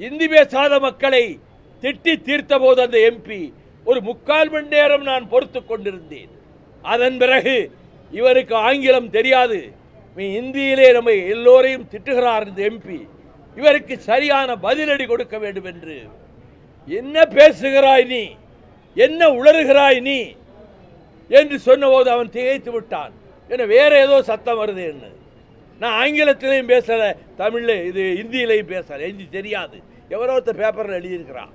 இந்தி பேசாத மக்களை திட்டி தீர்த்த போது அந்த எம்பி ஒரு 3/4 மணி நேரம் நான் பொறுத்து கொண்டிருந்தேன். அதன் பிறகு இவருக்கு ஆங்கிலம் தெரியாது, இந்தியிலே நம்ம எல்லோரையும் திட்டுகிறார் இந்த எம்பி, இவருக்கு சரியான பதிலடி கொடுக்க வேண்டும் என்று. என்ன பேசுகிறாய் நீ, என்ன உளறுகிறாய் நீ என்று சொன்னபோது அவன் திகைத்து விட்டான். என்ன வேற ஏதோ சத்தம் வருது என்ன. நான் ஆங்கிலத்திலையும் பேசல, தமிழ்ல இது இந்தியிலையும் பேசல, ஹிந்தி தெரியாது. எவரோ ஒருத்தர் பேப்பரில் எழுதியிருக்கிறான்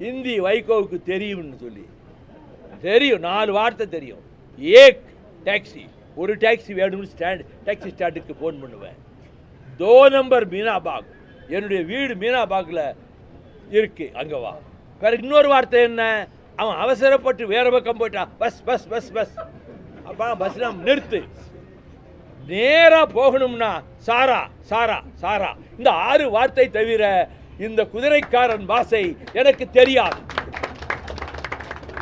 ஹிந்தி வைகோவுக்கு தெரியும்னு சொல்லி. தெரியும், 4 வார்த்தை தெரியும். ஏக் டாக்ஸி, ஒரு டாக்ஸி வேணும்னு டாக்ஸி ஸ்டாண்டுக்கு ஃபோன் பண்ணுவேன். 2 நம்பர் மீனாபாக், என்னுடைய வீடு மீனாபாக்கில் இருக்கு, அங்கே வா. பிறகு இன்னொரு வார்த்தை என்ன, அவன் அவசரப்பட்டு வேற பக்கம் போயிட்டான், பஸ் பஸ் பஸ் பஸ். அப்போ பஸ்ல நிறுத்து, நேராக போகணும்னா சாரா சாரா சாரா. இந்த 6 வார்த்தை தவிர இந்த குதிரைக்காரன் பாஷை எனக்கு தெரியாது.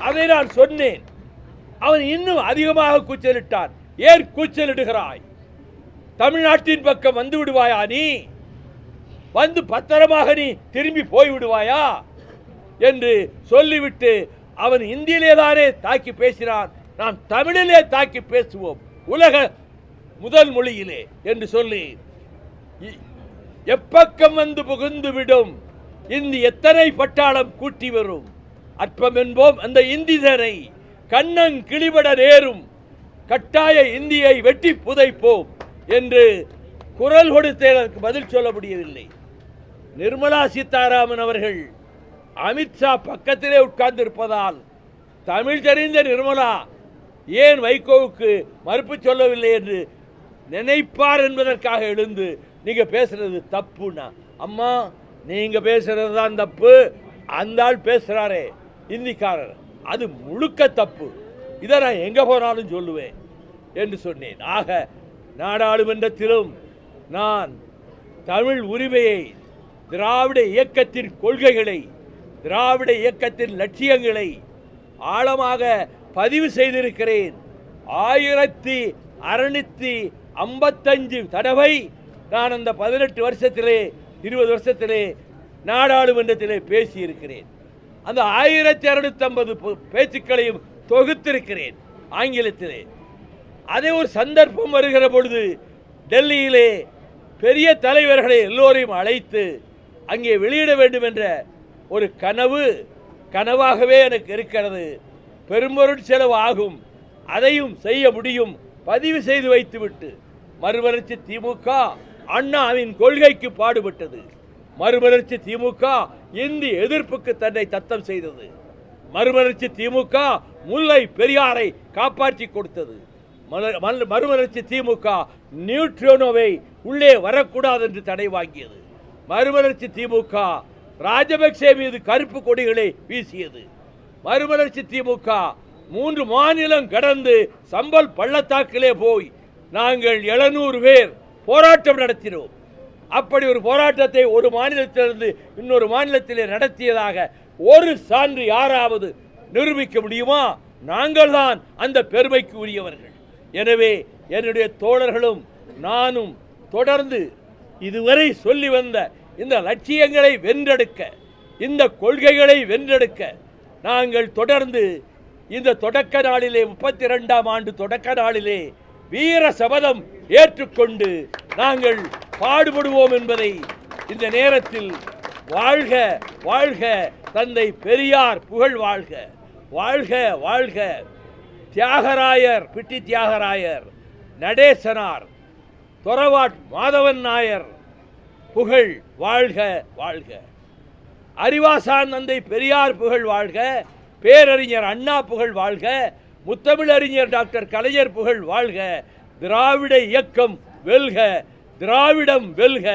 அதை நான் சொன்னேன். அவன் இன்னும் அதிகமாக கூச்சலிட்டான். ஏன் கூச்சலிடுகிறாய்? தமிழ்நாட்டின் பக்கம் வந்து விடுவாயா நீ? வந்து பத்திரமாக நீ திரும்பி போய் விடுவாயா என்று சொல்லிவிட்டு அவன் இந்தியிலே தானே தாக்கி பேசினான், நாம் தமிழிலே தாக்கி பேசுவோம், உலக முதல் மொழியிலே என்று சொல்லி எப்பக்கம் வந்து புகுந்து விடும் இந்தி எத்தனை பட்டாளம் கூட்டி வரும், அற்பம் என்போம் அந்த இந்திதரை கண்ணங் கிளிபட நேரும், கட்டாய இந்தியை வெட்டி புதைப்போம் என்று குரல் கொடுத்ததற்கு பதில் சொல்ல முடியவில்லை. நிர்மலா சீதாராமன் அவர்கள் அமித்ஷா பக்கத்திலே உட்கார்ந்து இருப்பதால் தமிழ் தெரிந்த நிர்மலா ஏன் வைகோவுக்கு மறுப்பு சொல்லவில்லை என்று நினைப்பார் என்பதற்காக எழுந்து நீங்க பேசுறது தப்புனா, அம்மா நீங்க பேசுறது தான் தப்பு, அந்த ஆள் பேசுறாரே இந்திக்காரர் அது முழுக்க தப்பு, இதை நான் எங்க போனாலும் சொல்லுவேன் என்று சொன்னேன். ஆக நாடாளுமன்றத்திலும் நான் தமிழ் உரிமையை, திராவிட இயக்கத்தின் கொள்கைகளை, திராவிட இயக்கத்தின் லட்சியங்களை ஆழமாக பதிவு செய்திருக்கிறேன். 1655 தடவை நான் அந்த 18 வருஷத்திலே 20 வருஷத்திலே நாடாளுமன்றத்திலே பேசியிருக்கிறேன். அந்த 1650 பேச்சுக்களையும் தொகுத்திருக்கிறேன் ஆங்கிலத்திலே. அதே ஒரு சந்தர்ப்பம் வருகிற பொழுது டெல்லியிலே பெரிய தலைவர்களை எல்லோரையும் அழைத்து அங்கே வெளியிட வேண்டும் என்ற ஒரு கனவாகவே எனக்கு இருக்கிறது. பெரும்பொருள் செலவு ஆகும், அதையும் செய்ய முடியும். பதிவு செய்து வைத்துவிட்டு மறுமலர்ச்சி திமுக அண்ணாவின் கொள்கைக்கு பாடுபட்டது. மறுமலர்ச்சி திமுக இந்தி எதிர்ப்புக்கு தன்னை தத்தம் செய்தது. மறுமலர்ச்சி திமுக முல்லை பெரியாரை காப்பாற்றி கொடுத்தது. மறுமலர்ச்சி திமுக நியூட்ரினோவை உள்ளே வரக்கூடாது என்று தடை வாங்கியது. மறுமலர்ச்சி திமுக ராஜபக்சே மீது கருப்பு கொடிகளை வீசியது. மறுமலர்ச்சி திமுக 3 மாநிலம் கடந்து சம்பல் பள்ளத்தாக்கிலே போய் நாங்கள் 700 பேர் போராட்டம் நடத்தினோம். அப்படி ஒரு போராட்டத்தை ஒரு மாநிலத்திலிருந்து இன்னொரு மாநிலத்திலே நடத்தியதாக ஒரு சான்று யாராவது நிரூபிக்க முடியுமா? நாங்கள் தான் அந்த பெருமைக்கு உரியவர்கள். எனவே என்னுடைய தோழர்களும் நானும் தொடர்ந்து இதுவரை சொல்லி வந்த இந்த லட்சியங்களை வென்றெடுக்க, இந்த கொள்கைகளை வென்றெடுக்க நாங்கள் தொடர்ந்து இந்த தொடக்க நாளிலே 32ஆம் ஆண்டு தொடக்க நாளிலே வீர சபதம் ஏற்றுக்கொண்டு நாங்கள் பாடுபடுவோம் என்பதை இந்த நேரத்தில் வாழ்க வாழ்க தந்தை பெரியார் புகழ் வாழ்க, வாழ்க வாழ்க தியாகராயர், பிட்டி தியாகராயர், நடேசனார், தொரவாட் மாதவன் நாயர் புகழ் வாழ்க வாழ்க, அறிவாசான் தந்தை பெரியார் புகழ் வாழ்க, பேரறிஞர் அண்ணா புகழ் வாழ்க, முத்தமிழறிஞர் டாக்டர் கலைஞர் புகழ் வாழ்க, திராவிட இயக்கம் வெல்க, திராவிடம் வெல்க.